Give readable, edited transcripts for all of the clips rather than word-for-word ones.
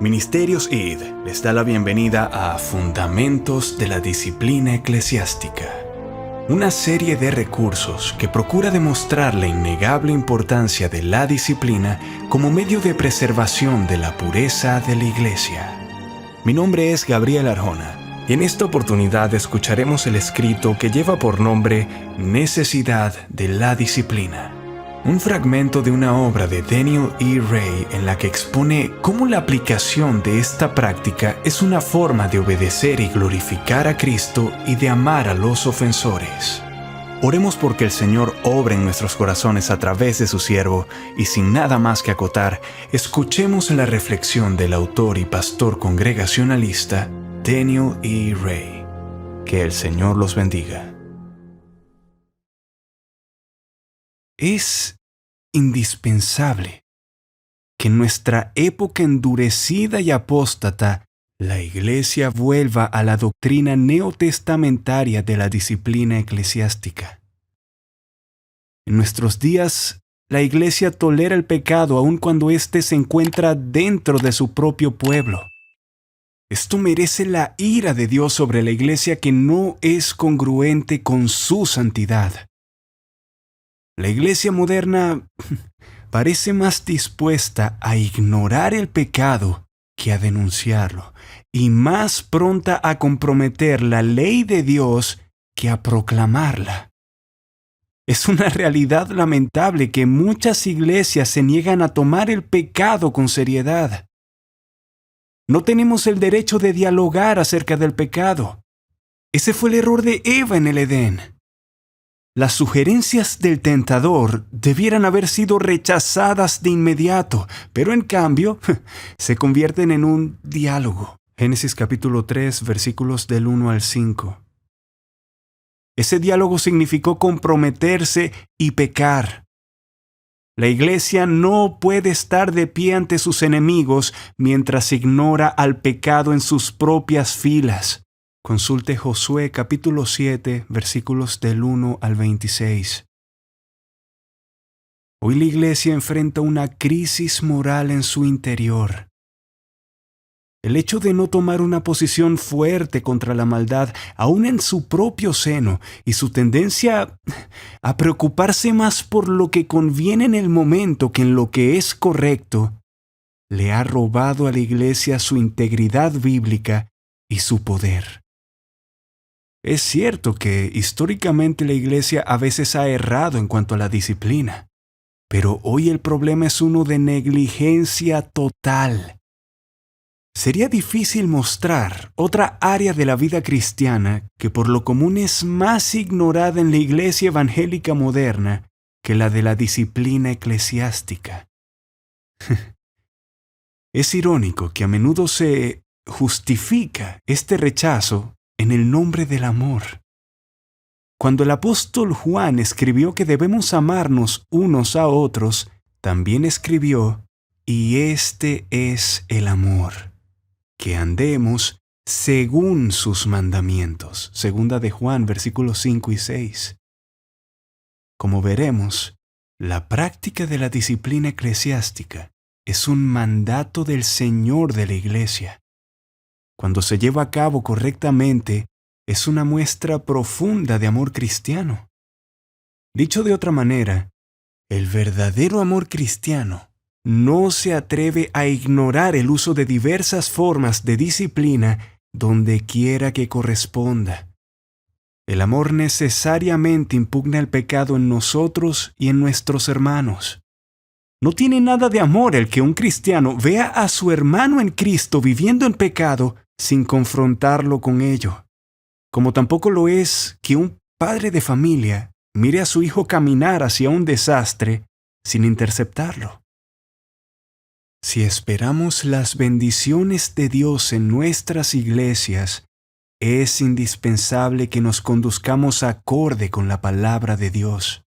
Ministerios ID les da la bienvenida a Fundamentos de la Disciplina Eclesiástica, una serie de recursos que procura demostrar la innegable importancia de la disciplina como medio de preservación de la pureza de la Iglesia. Mi nombre es Gabriel Arjona y en esta oportunidad escucharemos el escrito que lleva por nombre Necesidad de la Disciplina. Un fragmento de una obra de Daniel E. Ray en la que expone cómo la aplicación de esta práctica es una forma de obedecer y glorificar a Cristo y de amar a los ofensores. Oremos porque el Señor obre en nuestros corazones a través de su siervo y sin nada más que acotar, escuchemos la reflexión del autor y pastor congregacionalista Daniel E. Ray. Que el Señor los bendiga. Es indispensable que en nuestra época endurecida y apóstata, la Iglesia vuelva a la doctrina neotestamentaria de la disciplina eclesiástica. En nuestros días, la Iglesia tolera el pecado aun cuando éste se encuentra dentro de su propio pueblo. Esto merece la ira de Dios sobre la Iglesia que no es congruente con su santidad. La Iglesia moderna parece más dispuesta a ignorar el pecado que a denunciarlo, y más pronta a comprometer la ley de Dios que a proclamarla. Es una realidad lamentable que muchas iglesias se niegan a tomar el pecado con seriedad. No tenemos el derecho de dialogar acerca del pecado. Ese fue el error de Eva en el Edén. Las sugerencias del tentador debieran haber sido rechazadas de inmediato, pero en cambio se convierten en un diálogo. Génesis capítulo 3, versículos del 1 al 5. Ese diálogo significó comprometerse y pecar. La Iglesia no puede estar de pie ante sus enemigos mientras ignora al pecado en sus propias filas. Consulte Josué capítulo 7, versículos del 1 al 26. Hoy la Iglesia enfrenta una crisis moral en su interior. El hecho de no tomar una posición fuerte contra la maldad, aún en su propio seno, y su tendencia a preocuparse más por lo que conviene en el momento que en lo que es correcto, le ha robado a la Iglesia su integridad bíblica y su poder. Es cierto que históricamente la Iglesia a veces ha errado en cuanto a la disciplina, pero hoy el problema es uno de negligencia total. Sería difícil mostrar otra área de la vida cristiana que por lo común es más ignorada en la Iglesia evangélica moderna que la de la disciplina eclesiástica. Es irónico que a menudo se justifica este rechazo en el nombre del amor. Cuando el apóstol Juan escribió que debemos amarnos unos a otros, también escribió, y este es el amor, que andemos según sus mandamientos. Segunda de Juan, versículos 5 y 6. Como veremos, la práctica de la disciplina eclesiástica es un mandato del Señor de la Iglesia. Cuando se lleva a cabo correctamente, es una muestra profunda de amor cristiano. Dicho de otra manera, el verdadero amor cristiano no se atreve a ignorar el uso de diversas formas de disciplina donde quiera que corresponda. El amor necesariamente impugna el pecado en nosotros y en nuestros hermanos. No tiene nada de amor el que un cristiano vea a su hermano en Cristo viviendo en pecado sin confrontarlo con ello, como tampoco lo es que un padre de familia mire a su hijo caminar hacia un desastre sin interceptarlo. Si esperamos las bendiciones de Dios en nuestras iglesias, es indispensable que nos conduzcamos acorde con la palabra de Dios.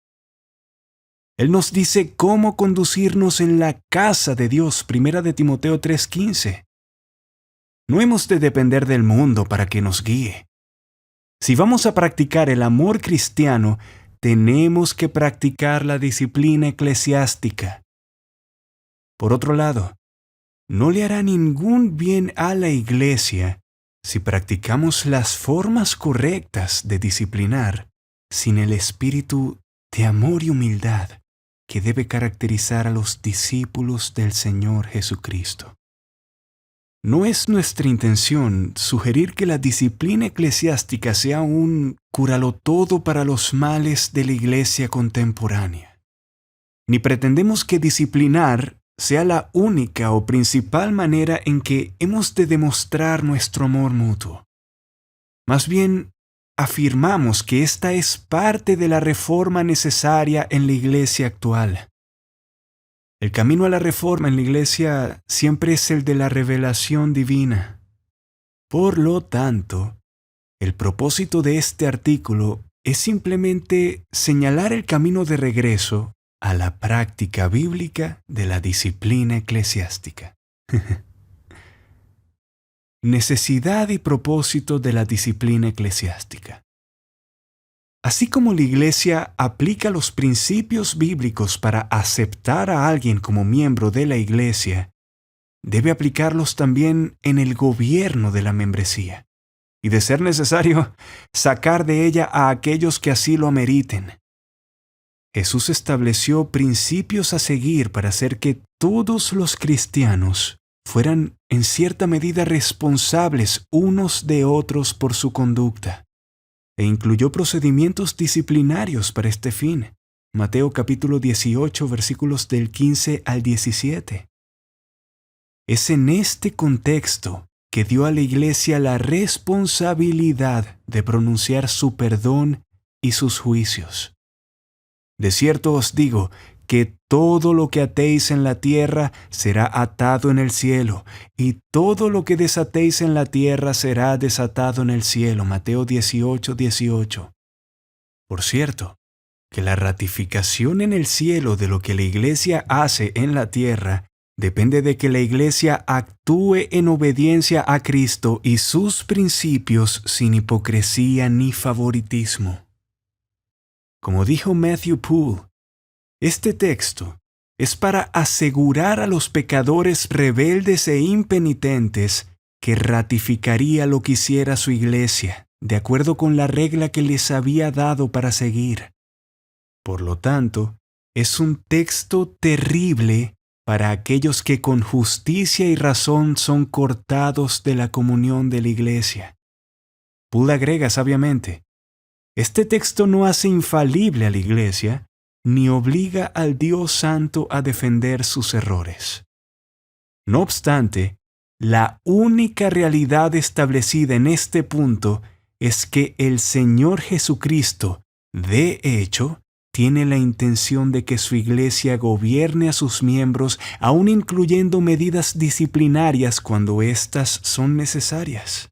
Él nos dice cómo conducirnos en la casa de Dios, 1 de Timoteo 3:15. No hemos de depender del mundo para que nos guíe. Si vamos a practicar el amor cristiano, tenemos que practicar la disciplina eclesiástica. Por otro lado, no le hará ningún bien a la iglesia si practicamos las formas correctas de disciplinar sin el espíritu de amor y humildad que debe caracterizar a los discípulos del Señor Jesucristo. No es nuestra intención sugerir que la disciplina eclesiástica sea un cúralo todo para los males de la iglesia contemporánea. Ni pretendemos que disciplinar sea la única o principal manera en que hemos de demostrar nuestro amor mutuo. Más bien, afirmamos que esta es parte de la reforma necesaria en la iglesia actual. El camino a la reforma en la iglesia siempre es el de la revelación divina. Por lo tanto, el propósito de este artículo es simplemente señalar el camino de regreso a la práctica bíblica de la disciplina eclesiástica. Necesidad y propósito de la disciplina eclesiástica. Así como la iglesia aplica los principios bíblicos para aceptar a alguien como miembro de la iglesia, debe aplicarlos también en el gobierno de la membresía, y de ser necesario, sacar de ella a aquellos que así lo ameriten. Jesús estableció principios a seguir para hacer que todos los cristianos fueran en cierta medida responsables unos de otros por su conducta, e incluyó procedimientos disciplinarios para este fin. Mateo capítulo 18, versículos del 15 al 17. Es en este contexto que dio a la iglesia la responsabilidad de pronunciar su perdón y sus juicios. De cierto os digo que todo lo que atéis en la tierra será atado en el cielo, y todo lo que desatéis en la tierra será desatado en el cielo. Mateo 18, 18. Por cierto, que la ratificación en el cielo de lo que la iglesia hace en la tierra depende de que la iglesia actúe en obediencia a Cristo y sus principios sin hipocresía ni favoritismo. Como dijo Matthew Poole, este texto es para asegurar a los pecadores rebeldes e impenitentes que ratificaría lo que hiciera su iglesia, de acuerdo con la regla que les había dado para seguir. Por lo tanto, es un texto terrible para aquellos que con justicia y razón son cortados de la comunión de la iglesia. Poole agrega sabiamente, este texto no hace infalible a la iglesia, ni obliga al Dios Santo a defender sus errores. No obstante, la única realidad establecida en este punto es que el Señor Jesucristo, de hecho, tiene la intención de que su iglesia gobierne a sus miembros, aun incluyendo medidas disciplinarias cuando éstas son necesarias.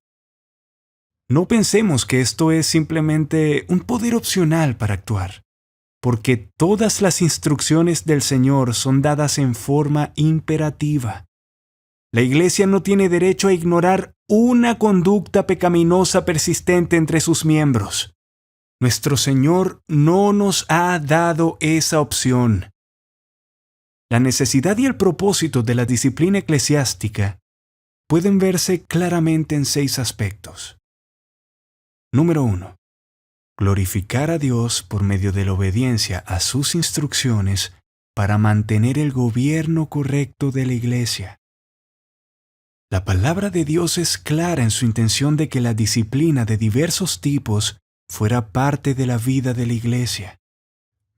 No pensemos que esto es simplemente un poder opcional para actuar, porque todas las instrucciones del Señor son dadas en forma imperativa. La iglesia no tiene derecho a ignorar una conducta pecaminosa persistente entre sus miembros. Nuestro Señor no nos ha dado esa opción. La necesidad y el propósito de la disciplina eclesiástica pueden verse claramente en 6 aspectos. Número 1. Glorificar a Dios por medio de la obediencia a sus instrucciones para mantener el gobierno correcto de la iglesia. La palabra de Dios es clara en su intención de que la disciplina de diversos tipos fuera parte de la vida de la iglesia.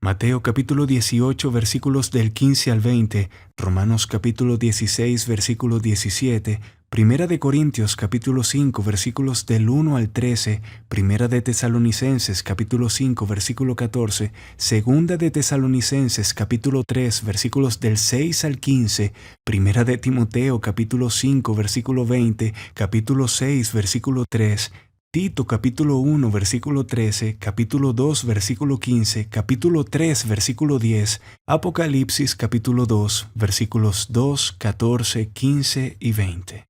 Mateo capítulo 18 versículos del 15 al 20, Romanos capítulo 16 versículo 17, Primera de Corintios capítulo 5 versículos del 1 al 13, Primera de Tesalonicenses capítulo 5 versículo 14, Segunda de Tesalonicenses capítulo 3 versículos del 6 al 15, Primera de Timoteo capítulo 5 versículo 20, capítulo 6 versículo 3, Tito capítulo 1 versículo 13, capítulo 2 versículo 15, capítulo 3 versículo 10, Apocalipsis capítulo 2 versículos 2, 14, 15 y 20.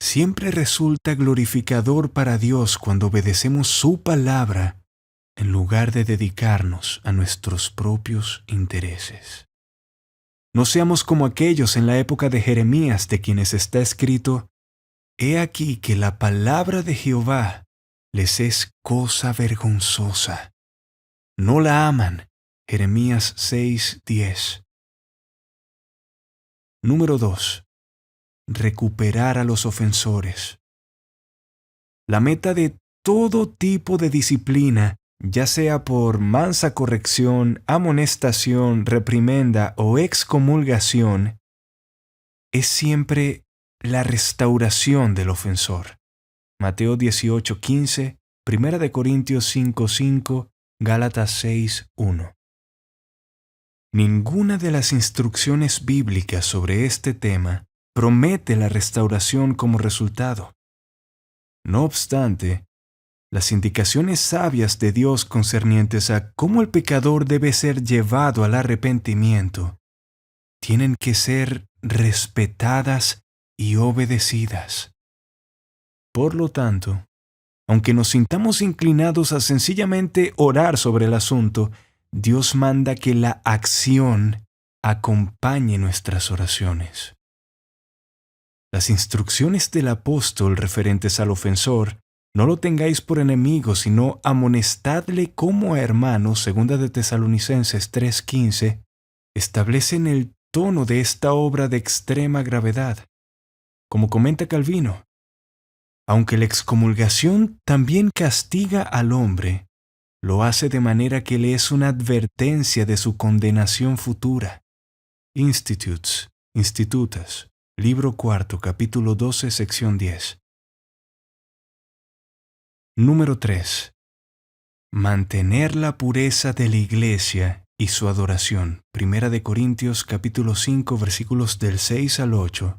Siempre resulta glorificador para Dios cuando obedecemos su palabra en lugar de dedicarnos a nuestros propios intereses. No seamos como aquellos en la época de Jeremías, de quienes está escrito: He aquí que la palabra de Jehová les es cosa vergonzosa. No la aman. Jeremías 6:10. Número 2. Recuperar a los ofensores. La meta de todo tipo de disciplina, ya sea por mansa corrección, amonestación, reprimenda o excomulgación, es siempre la restauración del ofensor. Mateo 18:15, 1 Corintios 5:5, Gálatas 6:1. Ninguna de las instrucciones bíblicas sobre este tema promete la restauración como resultado. No obstante, las indicaciones sabias de Dios concernientes a cómo el pecador debe ser llevado al arrepentimiento tienen que ser respetadas y obedecidas. Por lo tanto, aunque nos sintamos inclinados a sencillamente orar sobre el asunto, Dios manda que la acción acompañe nuestras oraciones. Las instrucciones del apóstol referentes al ofensor, no lo tengáis por enemigo, sino amonestadle como a hermano, 2 de Tesalonicenses 3:15, establecen el tono de esta obra de extrema gravedad. Como comenta Calvino, aunque la excomulgación también castiga al hombre, lo hace de manera que le es una advertencia de su condenación futura. Institutas, libro 4, capítulo 12, sección 10. Número 3. Mantener la pureza de la iglesia y su adoración. 1 Corintios capítulo 5, versículos del 6 al 8.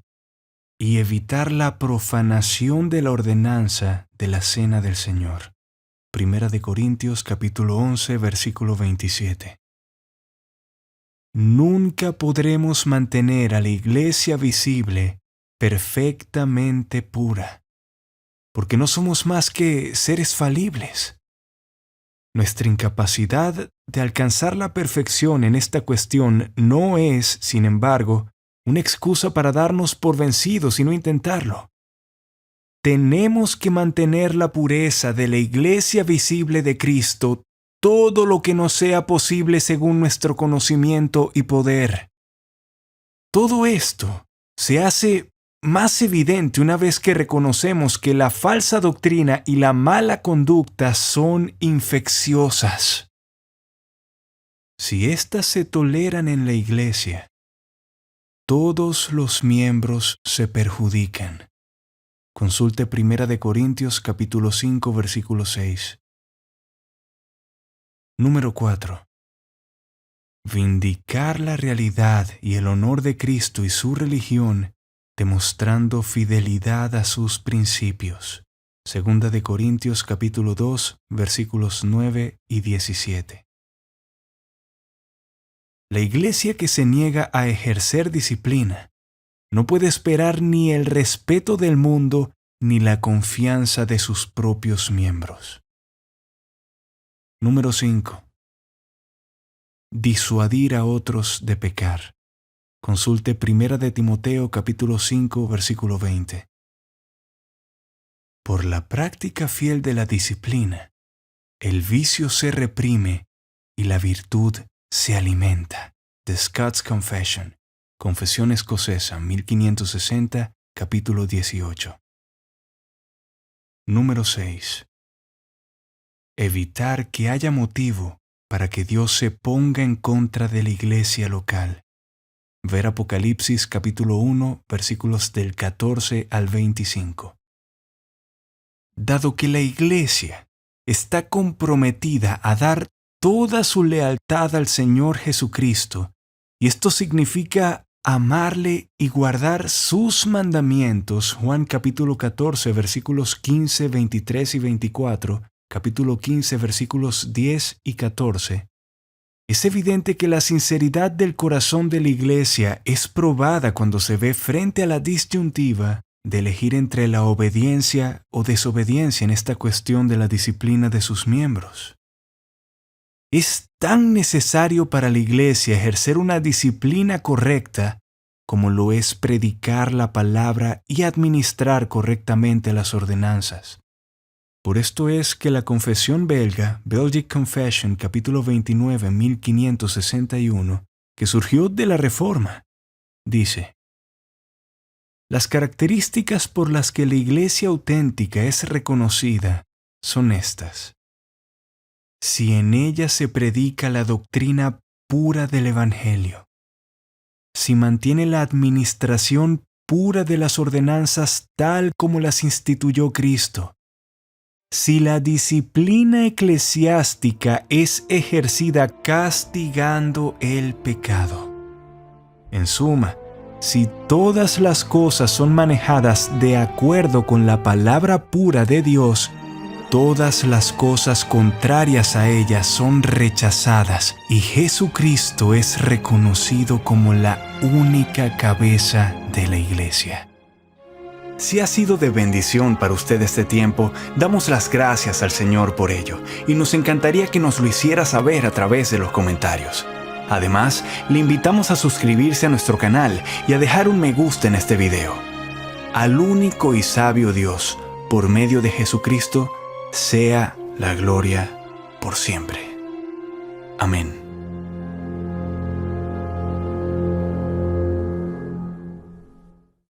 Y evitar la profanación de la ordenanza de la cena del Señor. 1 Corintios capítulo 11, versículo 27. Nunca podremos mantener a la iglesia visible perfectamente pura, porque no somos más que seres falibles. Nuestra incapacidad de alcanzar la perfección en esta cuestión no es, sin embargo, una excusa para darnos por vencidos y no intentarlo. Tenemos que mantener la pureza de la iglesia visible de Cristo todo lo que nos sea posible según nuestro conocimiento y poder. Todo esto se hace más evidente una vez que reconocemos que la falsa doctrina y la mala conducta son infecciosas. Si éstas se toleran en la iglesia, todos los miembros se perjudican. Consulte 1 Corintios capítulo 5, versículo 6. Número 4. Vindicar la realidad y el honor de Cristo y su religión, demostrando fidelidad a sus principios. 2 Corintios capítulo 2, versículos 9 y 17. La iglesia que se niega a ejercer disciplina no puede esperar ni el respeto del mundo ni la confianza de sus propios miembros. Número 5. Disuadir a otros de pecar. Consulte 1 de Timoteo capítulo 5, versículo 20. Por la práctica fiel de la disciplina, el vicio se reprime y la virtud se alimenta. The Scots Confession, Confesión Escocesa, 1560, capítulo 18. Número 6. Evitar que haya motivo para que Dios se ponga en contra de la iglesia local. Ver Apocalipsis capítulo 1, versículos del 14 al 25. Dado que la iglesia está comprometida a dar toda su lealtad al Señor Jesucristo, y esto significa amarle y guardar sus mandamientos, Juan capítulo 14, versículos 15, 23 y 24, capítulo 15, versículos 10 y 14, es evidente que la sinceridad del corazón de la iglesia es probada cuando se ve frente a la disyuntiva de elegir entre la obediencia o desobediencia en esta cuestión de la disciplina de sus miembros. Es tan necesario para la Iglesia ejercer una disciplina correcta como lo es predicar la palabra y administrar correctamente las ordenanzas. Por esto es que la confesión belga, Belgic Confession, capítulo 29, 1561, que surgió de la Reforma, dice: las características por las que la Iglesia auténtica es reconocida son estas. Si en ella se predica la doctrina pura del Evangelio, si mantiene la administración pura de las ordenanzas tal como las instituyó Cristo, si la disciplina eclesiástica es ejercida castigando el pecado. En suma, si todas las cosas son manejadas de acuerdo con la palabra pura de Dios, todas las cosas contrarias a ella son rechazadas y Jesucristo es reconocido como la única cabeza de la Iglesia. Si ha sido de bendición para usted este tiempo, damos las gracias al Señor por ello y nos encantaría que nos lo hiciera saber a través de los comentarios. Además, le invitamos a suscribirse a nuestro canal y a dejar un me gusta en este video. Al único y sabio Dios, por medio de Jesucristo, sea la gloria por siempre. Amén.